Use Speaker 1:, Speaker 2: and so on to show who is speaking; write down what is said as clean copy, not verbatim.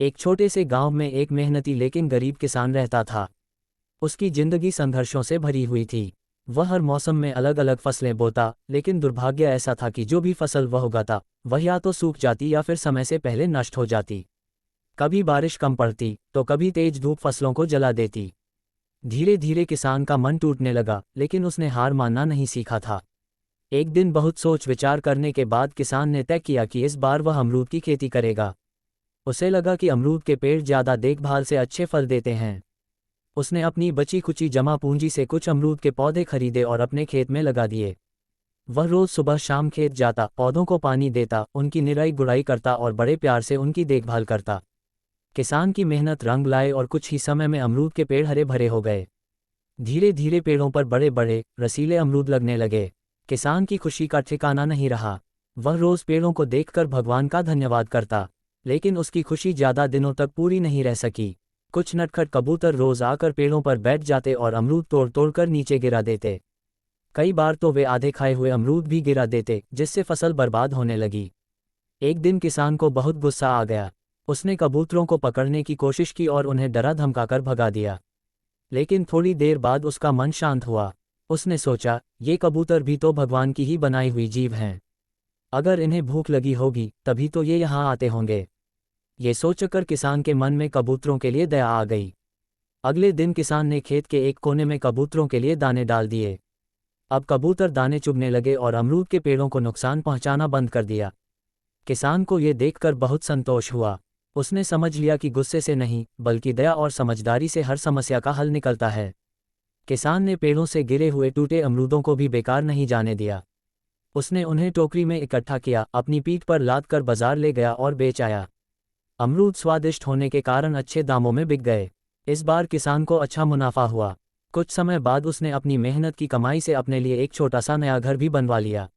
Speaker 1: एक छोटे से गांव में एक मेहनती लेकिन गरीब किसान रहता था। उसकी जिंदगी संघर्षों से भरी हुई थी। वह हर मौसम में अलग अलग फसलें बोता, लेकिन दुर्भाग्य ऐसा था कि जो भी फसल वह उगाता वह या तो सूख जाती या फिर समय से पहले नष्ट हो जाती। कभी बारिश कम पड़ती तो कभी तेज धूप फसलों को जला देती। धीरे धीरे किसान का मन टूटने लगा, लेकिन उसने हार मानना नहीं सीखा था। एक दिन बहुत सोच विचार करने के बाद किसान ने तय किया कि इस बार वह अमरूद की खेती करेगा। उसे लगा कि अमरूद के पेड़ ज़्यादा देखभाल से अच्छे फल देते हैं। उसने अपनी बची खुची जमा पूंजी से कुछ अमरूद के पौधे खरीदे और अपने खेत में लगा दिए। वह रोज सुबह शाम खेत जाता, पौधों को पानी देता, उनकी निराई गुड़ाई करता और बड़े प्यार से उनकी देखभाल करता। किसान की मेहनत रंग लाए और कुछ ही समय में अमरूद के पेड़ हरे भरे हो गए। धीरे धीरे पेड़ों पर बड़े बड़े रसीले अमरूद लगने लगे। किसान की खुशी का ठिकाना नहीं रहा। वह रोज पेड़ों को देखकर भगवान का धन्यवाद करता, लेकिन उसकी खुशी ज़्यादा दिनों तक पूरी नहीं रह सकी। कुछ नटखट कबूतर रोज आकर पेड़ों पर बैठ जाते और अमरूद तोड़ तोड़ कर नीचे गिरा देते। कई बार तो वे आधे खाए हुए अमरूद भी गिरा देते, जिससे फसल बर्बाद होने लगी। एक दिन किसान को बहुत गुस्सा आ गया। उसने कबूतरों को पकड़ने की कोशिश की और उन्हें डरा धमकाकर भगा दिया। लेकिन थोड़ी देर बाद उसका मन शांत हुआ। उसने सोचा, ये कबूतर भी तो भगवान की ही बनाई हुई जीव हैं। अगर इन्हें भूख लगी होगी तभी तो ये यहाँ आते होंगे। ये सोचकर किसान के मन में कबूतरों के लिए दया आ गई। अगले दिन किसान ने खेत के एक कोने में कबूतरों के लिए दाने डाल दिए। अब कबूतर दाने चुगने लगे और अमरूद के पेड़ों को नुकसान पहुंचाना बंद कर दिया। किसान को ये देखकर बहुत संतोष हुआ। उसने समझ लिया कि गुस्से से नहीं, बल्कि दया और समझदारी से हर समस्या का हल निकलता है। किसान ने पेड़ों से गिरे हुए टूटे अमरूदों को भी बेकार नहीं जाने दिया। उसने उन्हें टोकरी में इकट्ठा किया, अपनी पीठ पर लाद कर बाजार ले गया और बेच आया। अमरूद स्वादिष्ट होने के कारण अच्छे दामों में बिक गए। इस बार किसान को अच्छा मुनाफा हुआ। कुछ समय बाद उसने अपनी मेहनत की कमाई से अपने लिए एक छोटा सा नया घर भी बनवा लिया।